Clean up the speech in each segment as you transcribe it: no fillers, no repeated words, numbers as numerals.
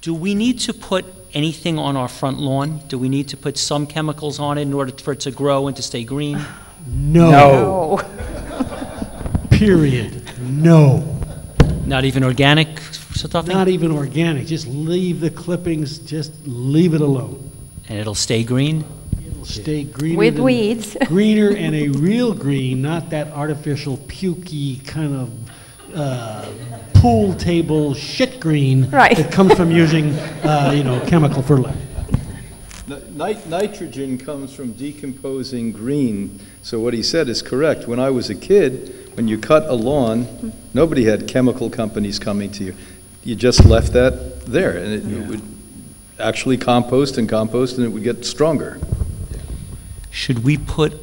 Do we need to put anything on our front lawn? Do we need to put some chemicals on it in order for it to grow and to stay green? No. Period. No. Not even organic stuff? Not even organic. Just leave the clippings, just leave it alone. And it'll stay green? It'll stay greener. With weeds. Greener and a real green, not that artificial, pukey kind of pool table shit green that comes from using, chemical fertilizer. Nitrogen comes from decomposing green. So what he said is correct. When I was a kid, when you cut a lawn, nobody had chemical companies coming to you. You just left that there, and it would actually compost, and it would get stronger. Should we put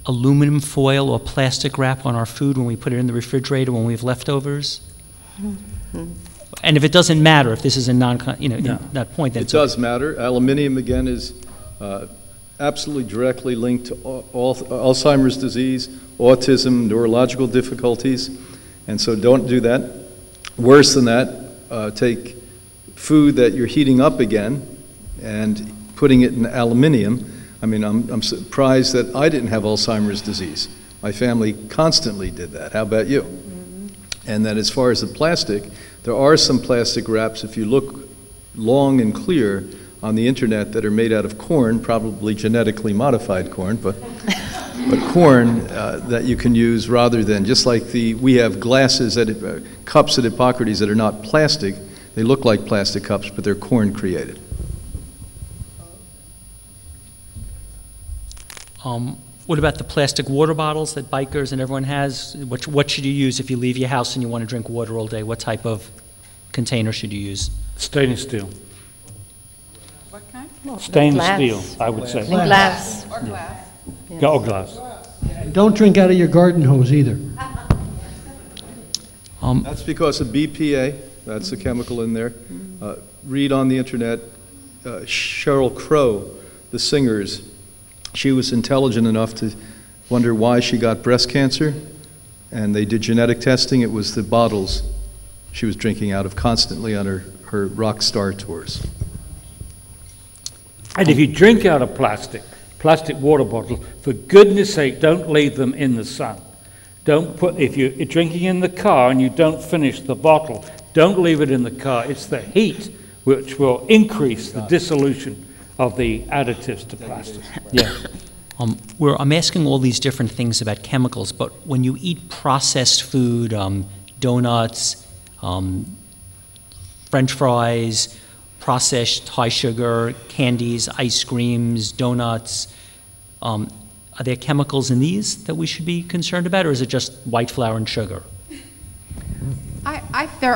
aluminum foil or plastic wrap on our food when we put it in the refrigerator when we have leftovers? And if it doesn't matter, if this is a that point, then it does matter. Aluminium, again, is absolutely directly linked to Alzheimer's disease, autism, neurological difficulties, and so don't do that. Worse than that, take food that you're heating up again and putting it in aluminium. I mean, I'm surprised that I didn't have Alzheimer's disease. My family constantly did that. How about you? And then as far as the plastic, there are some plastic wraps, if you look long and clear on the internet, that are made out of corn, probably genetically modified corn, but corn that you can use rather than, just like we have glasses, cups at Hippocrates that are not plastic. They look like plastic cups, but they're corn created. What about the plastic water bottles that bikers and everyone has? What should you use if you leave your house and you want to drink water all day? What type of container should you use? Stainless steel. What kind? Stainless steel, I would say. Glass. Or glass. Yes. Or glass. And don't drink out of your garden hose either. That's because of BPA. That's the chemical in there. Read on the internet, Sheryl Crow, the singer's. She was intelligent enough to wonder why she got breast cancer, and they did genetic testing. It was the bottles she was drinking out of constantly on her rock star tours. And if you drink out of plastic water bottle, for goodness sake, don't leave them in the sun. If you're drinking in the car and you don't finish the bottle, don't leave it in the car. It's the heat which will increase the dissolution of the additives to plastic. Yeah. I'm asking all these different things about chemicals, but when you eat processed food, donuts, French fries, processed high sugar, candies, ice creams, donuts, are there chemicals in these that we should be concerned about, or is it just white flour and sugar?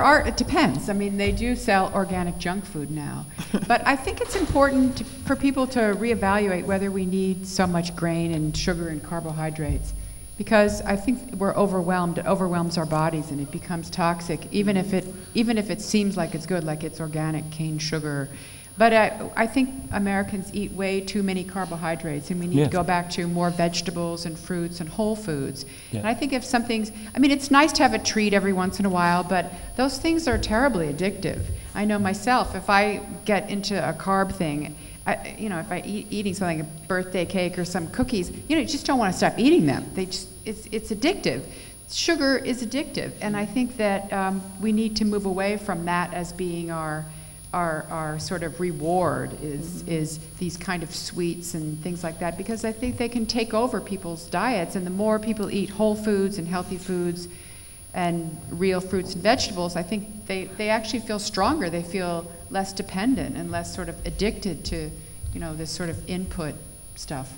It depends. I mean, they do sell organic junk food now. But I think it's important for people to reevaluate whether we need so much grain and sugar and carbohydrates. Because I think we're overwhelmed. It overwhelms our bodies and it becomes toxic, even if it seems like it's good, like it's organic cane sugar. But I think Americans eat way too many carbohydrates, and we need to go back to more vegetables and fruits and whole foods. Yeah. And I think if something's, I mean, it's nice to have a treat every once in a while, but those things are terribly addictive. I know myself, if I get into a carb thing, if I eating something, like a birthday cake or some cookies, you just don't want to stop eating them. It's addictive. Sugar is addictive, and I think that we need to move away from that as being our sort of reward is these kind of sweets and things like that, because I think they can take over people's diets, and the more people eat whole foods and healthy foods and real fruits and vegetables, I think they actually feel stronger. They feel less dependent and less sort of addicted to, this sort of input stuff.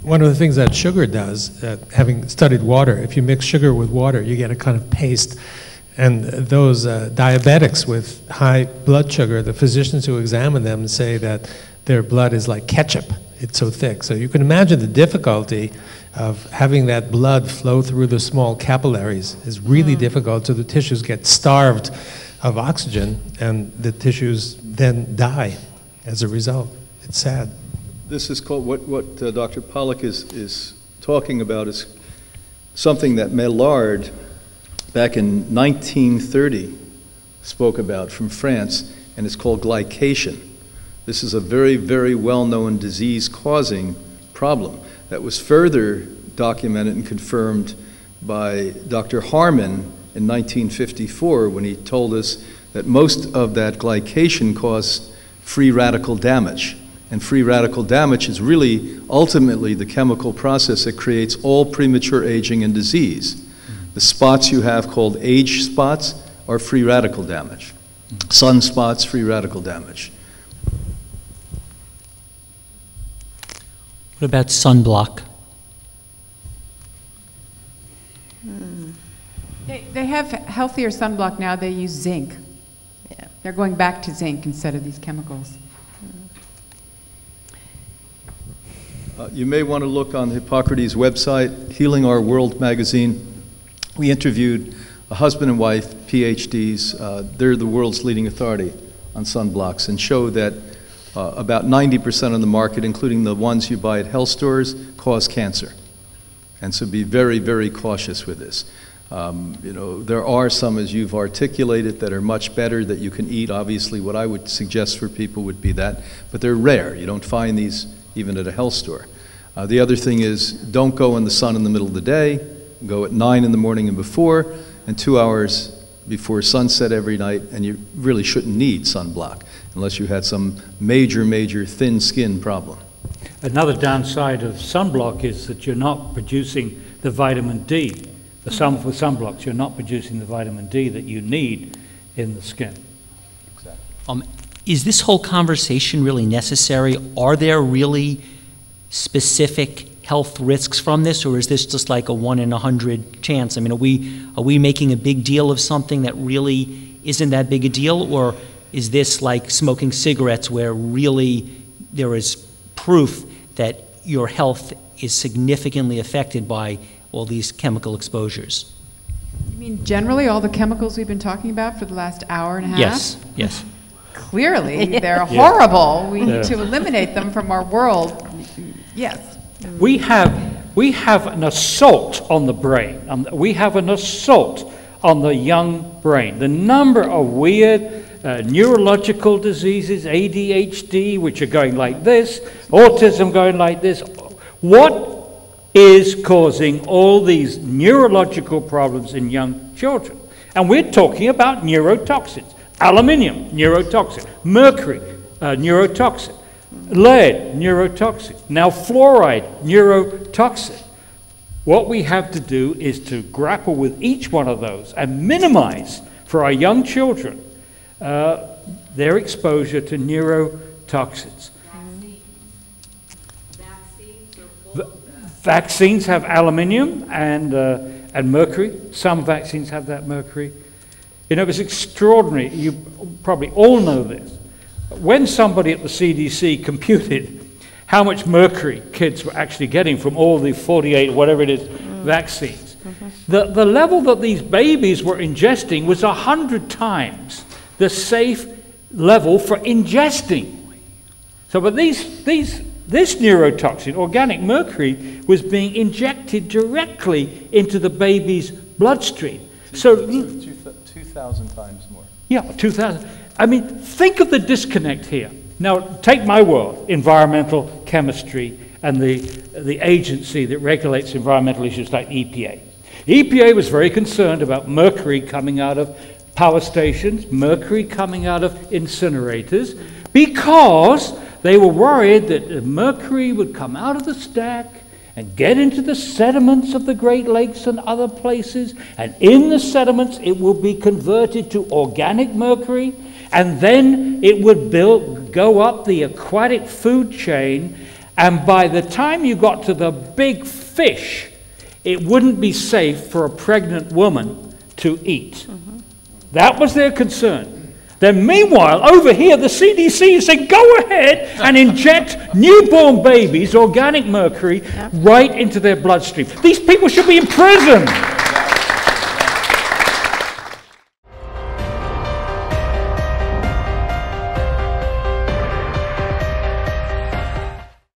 One of the things that sugar does, having studied water, if you mix sugar with water, you get a kind of paste. And those diabetics with high blood sugar, the physicians who examine them say that their blood is like ketchup. It's so thick. So you can imagine the difficulty of having that blood flow through the small capillaries is really difficult. So the tissues get starved of oxygen, and the tissues then die as a result. It's sad. This is called, what Dr. Pollack is talking about is something that Maillard back in 1930 spoke about from France. and it's called glycation. This is a very, very well-known disease-causing problem that was further documented and confirmed by Dr. Harmon in 1954 when he told us that most of that glycation caused free radical damage. And free radical damage is really ultimately the chemical process that creates all premature aging and disease. The spots you have called age spots are free radical damage. Sunspots, free radical damage. What about sunblock? They have healthier sunblock now. They use zinc. Yeah. They're going back to zinc instead of these chemicals. You may want to look on Hippocrates' website, Healing Our World magazine. We interviewed a husband and wife, Ph.Ds. They're the world's leading authority on sunblocks, and show that about 90% of the market, including the ones you buy at health stores, cause cancer. And so be very, very cautious with this. You know, there are some, as you've articulated, that are much better that you can eat. Obviously, what I would suggest for people would be that, but they're rare. You don't find these even at a health store. The other thing is, don't go in the sun in the middle of the day. Go at 9 in the morning and before, and 2 hours before sunset every night, and you really shouldn't need sunblock unless you had some major, major thin skin problem. Another downside of sunblock is that you're not producing the vitamin D. With sunblocks, you're not producing the vitamin D that you need in the skin. Is this whole conversation really necessary? Are there really specific health risks from this, or is this just like a 1 in 100 chance? I mean, are we making a big deal of something that really isn't that big a deal, or is this like smoking cigarettes where really there is proof that your health is significantly affected by all these chemical exposures? You mean generally all the chemicals we've been talking about for the last hour and a half? Yes, yes. Clearly, they're horrible. We need to eliminate them from our world. Yes. We have an assault on the brain. We have an assault on the young brain. The number of weird neurological diseases, ADHD, which are going like this, autism going like this. What is causing all these neurological problems in young children? And we're talking about neurotoxins. Aluminium, neurotoxin. Mercury, neurotoxin. Lead, neurotoxin. Now fluoride, neurotoxin. What we have to do is to grapple with each one of those and minimize for our young children their exposure to neurotoxins. Vaccines have aluminium and mercury. Some vaccines have that mercury. You know, it's extraordinary. You probably all know this. When somebody at the CDC computed how much mercury kids were actually getting from all the 48, whatever it is, vaccines, the level that these babies were ingesting was 100 times the safe level for ingesting. So, but this neurotoxin, organic mercury, was being injected directly into the baby's bloodstream. So 2,000 times more. Yeah, 2,000. I mean, think of the disconnect here. Now, take my world, environmental chemistry, and the agency that regulates environmental issues like EPA. EPA was very concerned about mercury coming out of power stations, mercury coming out of incinerators, because they were worried that the mercury would come out of the stack and get into the sediments of the Great Lakes and other places, and in the sediments it will be converted to organic mercury, and then it would go up the aquatic food chain, and by the time you got to the big fish, it wouldn't be safe for a pregnant woman to eat. That was their concern. Then meanwhile, over here, the CDC said, go ahead and inject newborn babies organic mercury right into their bloodstream. These people should be in prison.